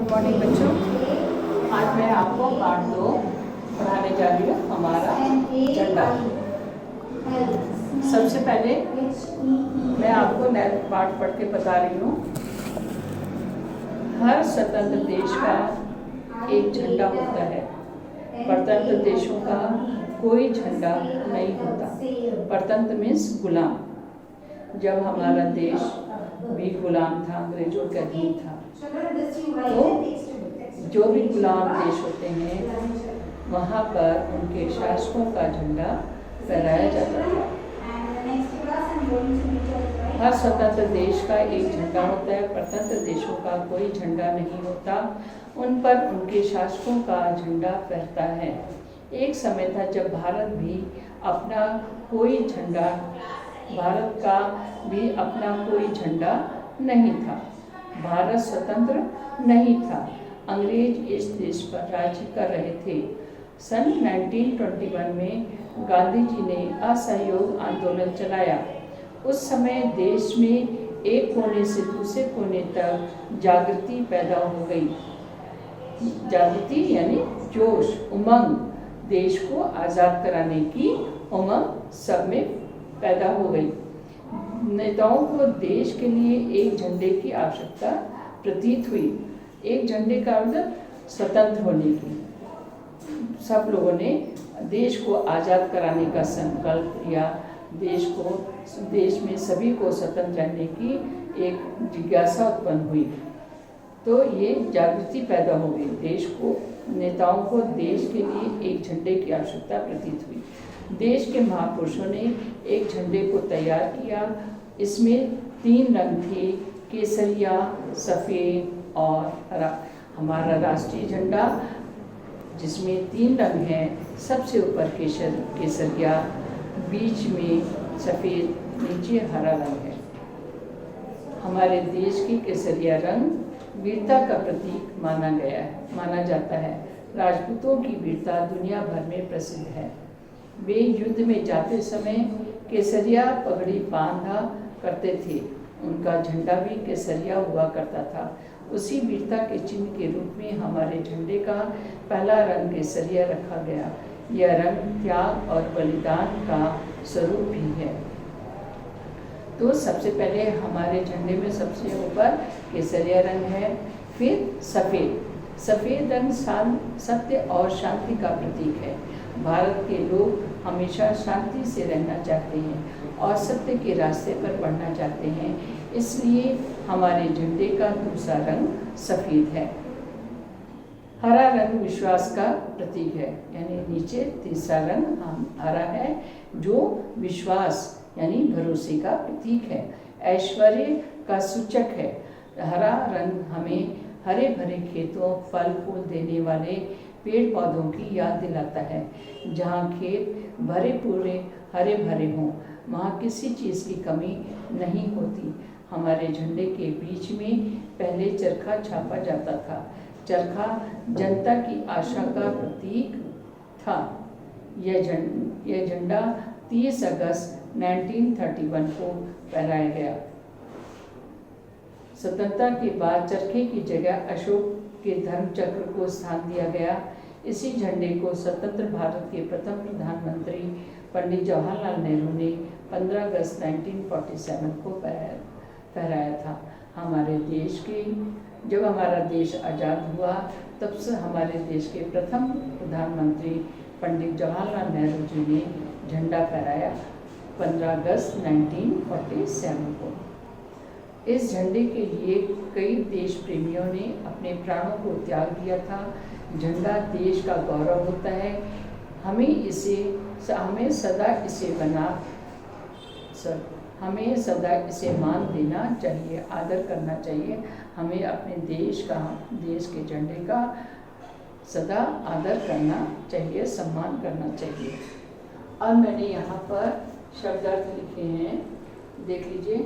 Good morning बच्चों। आज मैं आपको पार्ट 2 पढ़ाने जा रही हूँ, हमारा झंडा। सबसे पहले मैं आपको नया पाठ पढ़ के बता रही हूँ। हर स्वतंत्र देश का एक झंडा होता है, परतंत्र देशों का कोई झंडा नहीं होता। परतंत्र मीन्स गुलाम। जब हमारा देश भी गुलाम था, अंग्रेजों के अधीन था, तो जो भी गुलाम देश होते हैं वहाँ पर उनके शासकों का झंडा फहराया जाता था। हर स्वतंत्र देश का एक झंडा होता है, परतंत्र देशों का कोई झंडा नहीं होता। उन पर उनके शासकों का झंडा फहरता है। एक समय था जब भारत का भी अपना कोई झंडा नहीं था। भारत स्वतंत्र नहीं था। अंग्रेज इस देश पर राज्य कर रहे थे। सन 1921 में गांधी जी ने असहयोग आंदोलन चलाया। उस समय देश में एक कोने से दूसरे कोने तक जागृति पैदा हो गई। जागृति यानी जोश, उमंग, देश को आज़ाद कराने की उमंग सब में पैदा हो गई। नेताओं को देश के लिए एक झंडे की आवश्यकता प्रतीत हुई। एक झंडे का मतलब स्वतंत्र होने की। सब लोगों ने देश को आज़ाद कराने का संकल्प लिया। देश में सभी को स्वतंत्र रहने की एक जिज्ञासा उत्पन्न हुई। तो ये जागृति पैदा हो गई। नेताओं को देश के लिए एक झंडे की आवश्यकता प्रतीत हुई। देश के महापुरुषों ने एक झंडे को तैयार किया। इसमें 3 रंग थे, केसरिया, सफ़ेद और हरा। हमारा राष्ट्रीय झंडा जिसमें 3 रंग हैं, सबसे ऊपर केसरिया, बीच में सफ़ेद, नीचे हरा रंग है। हमारे देश की केसरिया रंग वीरता का प्रतीक माना जाता है। राजपूतों की वीरता दुनिया भर में प्रसिद्ध है। वे युद्ध में जाते समय केसरिया पगड़ी बांधा करते थे। उनका झंडा भी केसरिया हुआ करता था। उसी वीरता के चिन्ह के रूप में हमारे झंडे का पहला रंग केसरिया रखा गया। यह रंग त्याग और बलिदान का स्वरूप भी है। तो सबसे पहले हमारे झंडे में सबसे ऊपर केसरिया रंग है, फिर सफ़ेद। सफ़ेद रंग सत्य और शांति का प्रतीक है। भारत के लोग हमेशा शांति से रहना चाहते हैं और सत्य के रास्ते पर बढ़ना चाहते हैं। इसलिए हमारे झंडे का दूसरा रंग सफ़ेद है। हरा रंग विश्वास का प्रतीक है, यानी नीचे तीसरा रंग हरा है जो विश्वास यानी भरोसे का प्रतीक है, ऐश्वर्य का सूचक है। हरा रंग हमें हरे भरे खेतों, फल फूल देने वाले पेड़ पौधों की याद दिलाता है। जहाँ खेत भरे पूरे हरे भरे हों, वहाँ किसी चीज़ की कमी नहीं होती। हमारे झंडे के बीच में पहले चरखा छापा जाता था। चरखा जनता की आशा का प्रतीक था। यह झंडा 30 अगस्त 1931 को फहराया गया। स्वतंत्रता के बाद चरखे की जगह अशोक के धर्म चक्र को स्थान दिया गया। इसी झंडे को स्वतंत्र भारत के प्रथम प्रधानमंत्री पंडित जवाहरलाल नेहरू ने 15 अगस्त 1947 को फहराया था। जब हमारा देश आज़ाद हुआ, तब से हमारे देश के प्रथम प्रधानमंत्री पंडित जवाहरलाल नेहरू जी ने झंडा फहराया 15 अगस्त 1947 को। इस झंडे के लिए कई देश प्रेमियों ने अपने प्राणों को त्याग दिया था। झंडा देश का गौरव होता है। हमें सदा इसे मान देना चाहिए, आदर करना चाहिए। हमें अपने देश के झंडे का सदा आदर करना चाहिए, सम्मान करना चाहिए। और मैंने यहाँ पर शब्दार्थ लिखे हैं, देख लीजिए।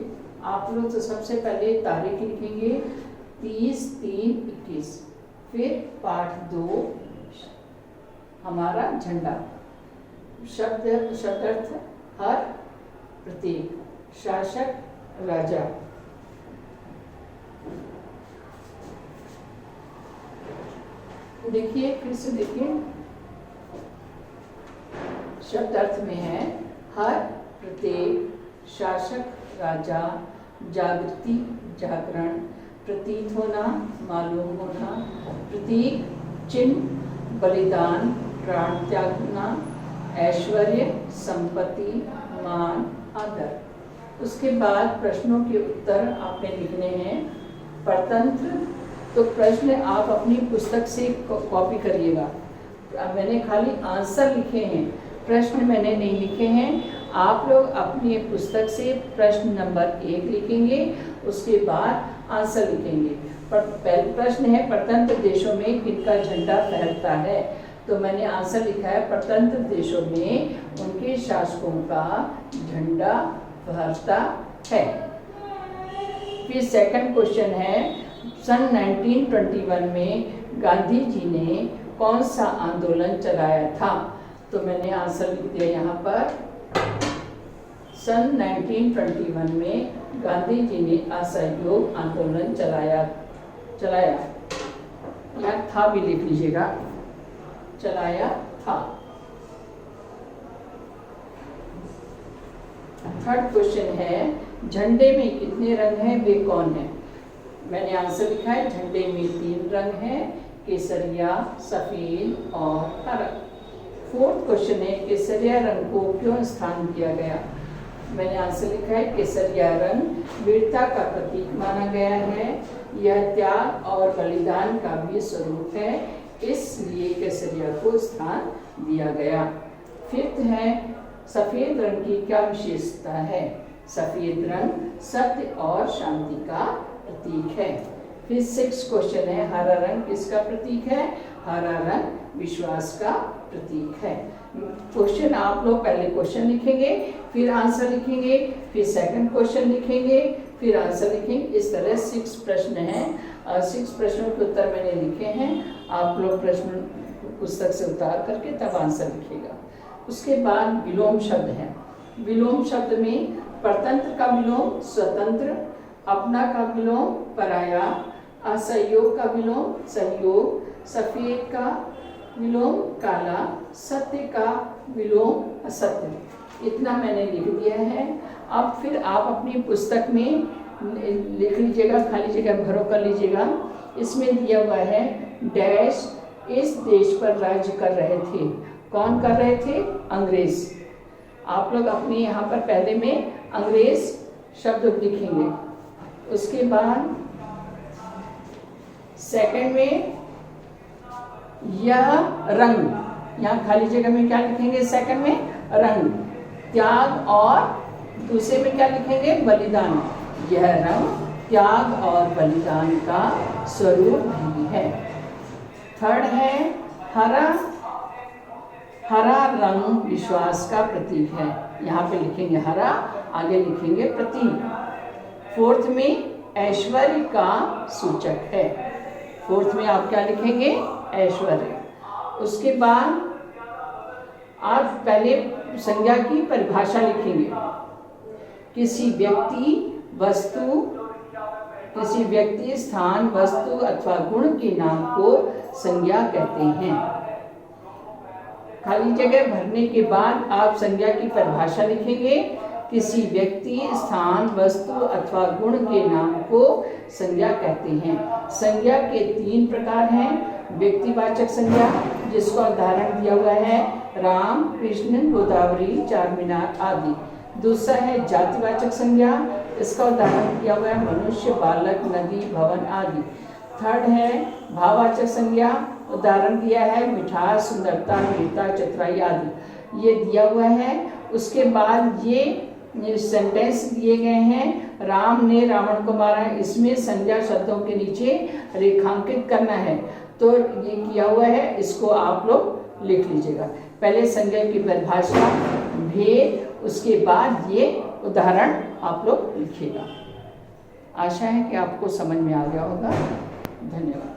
आप लोग तो सबसे पहले तारीख लिखेंगे 30/3/21, फिर पाठ 2 हमारा झंडा। शब्दार्थ हर, प्रतीक, शासक, राजा। देखिए, फिर से देखिए, शब्द अर्थ में है हर, प्रत्येक, शासक, राजा, जागृति, जागरण, प्रतीत होना, मालूम होना, प्रतीक, चिन्ह, बलिदान, प्राण त्यागना, ऐश्वर्य, संपत्ति, मान, आदर। उसके बाद प्रश्नों के उत्तर आपने लिखने हैं। परतंत्र, तो प्रश्न आप अपनी पुस्तक से कॉपी करिएगा। मैंने खाली आंसर लिखे हैं, प्रश्न मैंने नहीं लिखे हैं। आप लोग अपनी पुस्तक से प्रश्न नंबर 1 लिखेंगे, उसके बाद आंसर लिखेंगे। पहला प्रश्न है, परतंत्र देशों में किनका झंडा फहरता है? तो मैंने आंसर लिखा है, परतंत्र देशों में उनके शासकों का झंडा फहरता है। फिर सेकंड क्वेश्चन है, सन 1921 में गांधी जी ने कौन सा आंदोलन चलाया था? तो मैंने आंसर लिख दिया यहाँ पर, सन 1921 में गांधी जी ने असहयोग आंदोलन चलाया या था भी लिख लीजिएगा, चलाया था। थर्ड क्वेश्चन है, झंडे में कितने रंग हैं, वे कौन हैं? मैंने आंसर लिखा है, झंडे में 3 रंग हैं, केसरिया, सफेद और हरा। फोर्थ क्वेश्चन है, केसरिया रंग को क्यों स्थान दिया गया? मैंने आंसर लिखा है, केसरिया रंग वीरता का प्रतीक माना गया है, यह त्याग और बलिदान का भी स्वरूप है, इसलिए केसरिया को स्थान दिया गया। फिफ्थ है, सफेद रंग की क्या विशेषता है? सफेद रंग सत्य और शांति का प्रतीक है। फिर 6 क्वेश्चन है, हरा रंग किसका प्रतीक है? हरा रंग विश्वास का प्रतीक है। क्वेश्चन आप लोग पहले क्वेश्चन लिखेंगे, फिर आंसर लिखेंगे, फिर सेकंड क्वेश्चन लिखेंगे, फिर आंसर लिखेंगे। इस तरह 6 प्रश्न हैं। 6 प्रश्नों के उत्तर मैंने लिखे हैं, आप लोग प्रश्न पुस्तक से उतार करके तब आंसर लिखिएगा। उसके बाद विलोम शब्द है। विलोम शब्द में परतंत्र का विलोम स्वतंत्र, अपना का विलोम पराया, असहयोग का विलोम सहयोग, सफेद का विलोम काला, सत्य का विलोम असत्य। इतना मैंने लिख दिया है। अब फिर आप अपनी पुस्तक में लिख लीजिएगा, खाली जगह भरो कर लीजिएगा। इसमें दिया हुआ है, डैश इस देश पर राज्य कर रहे थे। कौन कर रहे थे? अंग्रेज। आप लोग अपने यहाँ पर पहले में अंग्रेज शब्द लिखेंगे। उसके बाद सेकंड में यह रंग, यहाँ खाली जगह में क्या लिखेंगे? सेकंड में रंग, त्याग, और दूसरे में क्या लिखेंगे? बलिदान। यह रंग त्याग और बलिदान का स्वरूप भी है। थर्ड है हरा, हरा रंग विश्वास का प्रतीक है। यहाँ पे लिखेंगे हरा, आगे लिखेंगे प्रतीक। फोर्थ में ऐश्वर्य का सूचक है। फोर्थ में आप क्या लिखेंगे? ऐश्वर्य। उसके बाद आप पहले संज्ञा की परिभाषा लिखेंगे। किसी व्यक्ति, वस्तु, किसी व्यक्ति, स्थान, वस्तु अथवा गुण के नाम को संज्ञा कहते हैं। खाली जगह भरने के बाद आप संज्ञा की परिभाषा लिखेंगे। किसी व्यक्ति, स्थान, वस्तु अथवा गुण के नाम को संज्ञा कहते हैं। संज्ञा के 3 प्रकार हैं। व्यक्तिवाचक संज्ञा, जिसका उदाहरण दिया हुआ है राम, कृष्ण, गोदावरी, चारमीनार आदि। दूसरा है जातिवाचक संज्ञा, इसका उदाहरण दिया हुआ है मनुष्य, बालक, नदी, भवन आदि। थर्ड है भाववाचक संज्ञा, उदाहरण दिया है मिठास, सुंदरता, वीरता, चतुराई आदि। ये दिया हुआ है। उसके बाद ये सेंटेंस दिए गए हैं, राम ने रावण को मारा, इसमें संज्ञा शब्दों के नीचे रेखांकित करना है। तो ये किया हुआ है, इसको आप लोग लिख लीजिएगा। पहले संज्ञा की परिभाषा, भेद, उसके बाद ये उदाहरण आप लोग लिखिएगा। आशा है कि आपको समझ में आ गया होगा। धन्यवाद।